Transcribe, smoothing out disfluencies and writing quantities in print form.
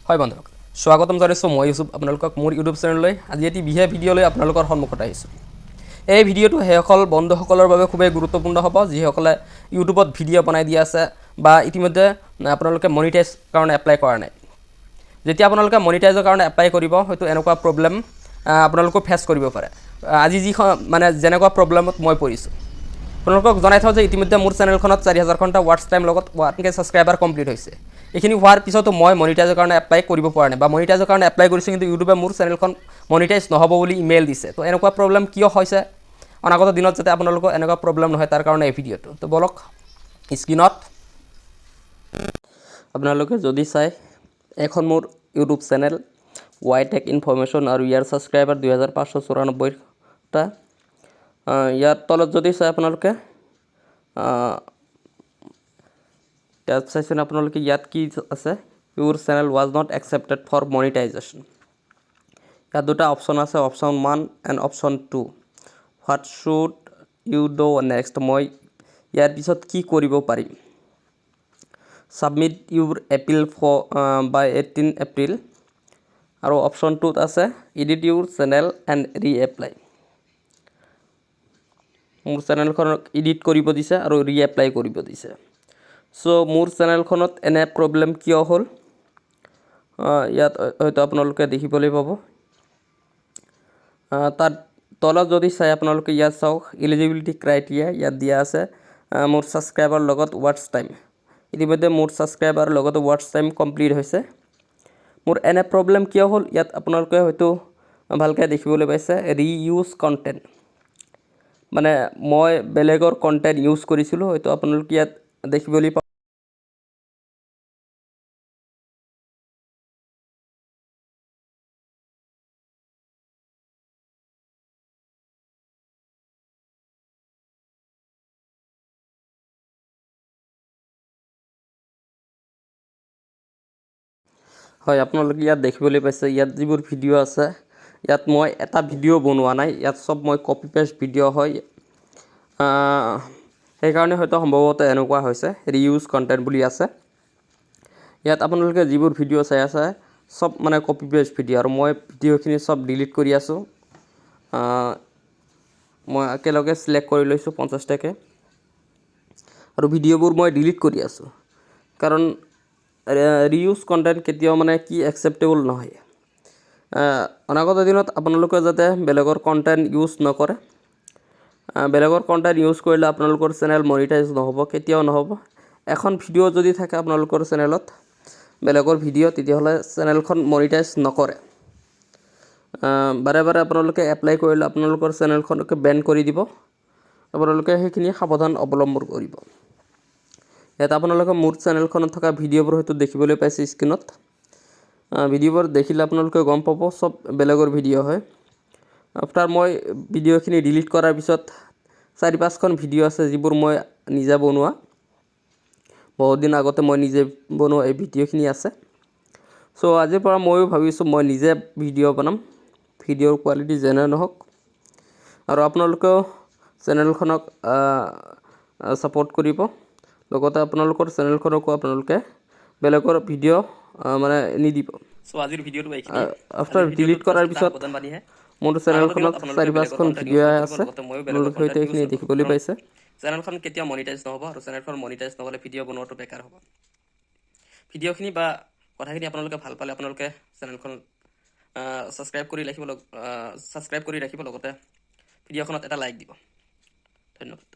হয় বন্ধুক স্বাগতম জনাইছোঁ মই ইউসুফ আপোনালোকক মোৰ ইউটিউব চেনেললৈ আজি এটি বিশেষ ভিডিঅ'লৈ আপোনালোকৰ সন্মুখত আহিছোঁ। এই ভিডিঅ'টো সেইসকল বন্ধুসকলৰ বাবে খুবেই গুৰুত্বপূৰ্ণ হ'ব যিসকলে ইউটিউবত ভিডিঅ' বনাই দি আছে বা ইতিমধ্যে আপোনালোকে মনিটাইজ কাৰণে এপ্লাই কৰা নাই। যেতিয়া আপোনালোকে মনিটাইজৰ কাৰণে এপ্লাই কৰিব হয়তো এনেকুৱা প্ৰব্লেম আপোনালোকে ফেচ কৰিব পাৰে। আজি মানে যেনেকুৱা প্ৰব্লেমত মই পৰিছোঁ আপোনালোকক জনাই থওঁ যে ইতিমধ্যে মোৰ চেনেলখনত 4000 ঘণ্টা ৱাটচ টাইম লগত 1K ছাবস্ক্ৰাইবাৰ কমপ্লিট হৈছে। এইখিনি হোৱাৰ পিছতো মই মনিটাইজৰ কাৰণে এপ্লাই কৰিব পৰা নাই বা মনিটাইজৰ কাৰণে এপ্লাই কৰিছোঁ কিন্তু ইউটিউবে মোৰ চেনেলখন মনিটাইজ নহ'ব বুলি ইমেইল দিছে। তো এনেকুৱা প্ৰব্লেম কিয় হৈছে অনাগত দিনত যাতে আপোনালোকৰ এনেকুৱা প্ৰব্লেম নহয় তাৰ কাৰণে এই ভিডিঅ'টো। তো বলক স্ক্ৰীনত আপোনালোকে যদি চাই এখন মোৰ ইউটিউব চেনেল ৱাইটেক ইনফৰমেশ্যন আৰু ইয়াৰ ছাবস্ক্ৰাইবাৰ 2594টা। ইয়াৰ তলত যদি চাই আপোনালোকে ইয়াত চাইছেনে আপোনালোকে ইয়াত কি আছে your channel was not accepted for monetisation. ইয়াত দুটা অপশ্যন আছে, option 1 and option 2। What should you do next, মই ইয়াৰ পিছত কি কৰিব পাৰিম। Submit your appeal by 18 April আৰু অপশ্যন 2ত আছে edit your channel and reapply. মোৰ চেনেলখনক এডিট কৰিব দিছে আৰু ৰি এপ্লাই কৰিব দিছে। চ' মোৰ চেনেলখনত এনে প্ৰব্লেম কিয় হ'ল ইয়াত হয়তো আপোনালোকে দেখিবলৈ পাব। তাত তলত যদি চাই আপোনালোকে ইয়াত চাওক এলিজিবিলিটি ক্ৰাইটেৰিয়া ইয়াত দিয়া আছে মোৰ ছাবস্ক্ৰাইবাৰ লগত ৱাটচ টাইম। ইতিমধ্যে মোৰ ছাবস্ক্ৰাইবাৰ লগত ৱাটচ টাইম কমপ্লিট হৈছে। মোৰ এনে প্ৰব্লেম কিয় হ'ল ইয়াত আপোনালোকে হয়তো ভালকৈ দেখিবলৈ পাইছে ৰিইউজ কণ্টেণ্ট, মানে মই বেলেগৰ কণ্টেণ্ট ইউজ কৰিছিলোঁ হয়তো আপোনালোকে ইয়াত দেখিবলৈ পাব। হয় আপোনালোকে ইয়াত দেখিবলৈ পাইছে ইয়াত যিবোৰ ভিডিঅ' আছে ইয়াত মই এটা ভিডিঅ' বনোৱা নাই, ইয়াত চব মই কপি পেষ্ট ভিডিঅ' হয়। সেইকাৰণে হয়তো সম্ভৱতঃ এনেকুৱা হৈছে ৰিইউজ কণ্টেণ্ট বুলি আছে। ইয়াত আপোনালোকে যিবোৰ ভিডিঅ' চাই আছে চব মানে কপি পেষ্ট ভিডিঅ' আৰু মই ভিডিঅ'খিনি চব ডিলিট কৰি আছোঁ। মই একেলগে চিলেক্ট কৰি লৈছোঁ 50টাকৈ আৰু ভিডিঅ'বোৰ মই ডিলিট কৰি আছোঁ কাৰণ ৰিইউজ কণ্টেণ্ট কেতিয়াও মানে কি একচেপ্টেবল নহয়। অনাগত দিনত আপোনালোকে যাতে বেলেগৰ কণ্টেণ্ট ইউজ নকৰে। বেলেগৰ কণ্টেণ্ট ইউজ কৰিলে আপোনালোকৰ চেনেল মনিটাইজ নহ'ব, কেতিয়াও নহ'ব। এখন ভিডিঅ' যদি থাকে আপোনালোকৰ চেনেলত বেলেগৰ ভিডিঅ' তেতিয়াহ'লে চেনেলখন মনিটাইজ নকৰে। বাৰে বাৰে আপোনালোকে এপ্লাই কৰিলে আপোনালোকৰ চেনেলখনকে বেন কৰি দিব। আপোনালোকে সেইখিনি সাৱধান অৱলম্বন কৰিব। ইয়াত আপোনালোকে মোৰ চেনেলখনত থকা ভিডিঅ'বোৰ হয়তো দেখিবলৈ পাইছে স্ক্ৰীনত। ভিডিঅ'বোৰ দেখিলে আপোনালোকে গম পাব চব বেলেগৰ ভিডিঅ' হয়। আফটাৰ মই ভিডিঅ'খিনি ডিলিট কৰাৰ পিছত 4-5খন ভিডিঅ' আছে যিবোৰ মই নিজে বনোৱা, বহুত দিন আগতে মই নিজে বনোৱা এই ভিডিঅ'খিনি আছে। চ' আজিৰ পৰা ময়ো ভাবিছোঁ মই নিজে ভিডিঅ' বনাম, ভিডিঅ'ৰ কোৱালিটি যেনে নহওক। আৰু আপোনালোকেও চেনেলখনক ছাপোৰ্ট কৰিব, লগতে আপোনালোকৰ চেনেলখনকো আপোনালোকে বেলেগৰ ভিডিঅ' মানে নিদিব। চ' আজিৰ ভিডিঅ'টো এইখিনি। আফটাৰ ডিলিট কৰাৰ পিছত মোৰ চেনেলখনত 4-5খন ভিডিঅ' আছে, আপোনালোকে হয়তো এইখিনি দেখিবলৈ পাইছে। চেনেলখন কেতিয়াও মনিটাইজ নহ'ব আৰু চেনেলখন মনিটাইজ নহ'লে ভিডিঅ' বনোৱাটো বেকাৰ হ'ব। ভিডিঅ'খিনি বা কথাখিনি আপোনালোকে ভাল পালে আপোনালোকে চেনেলখন ছাবস্ক্ৰাইব কৰি ৰাখিব লগতে ভিডিঅ'খনত এটা লাইক দিব। ধন্যবাদ।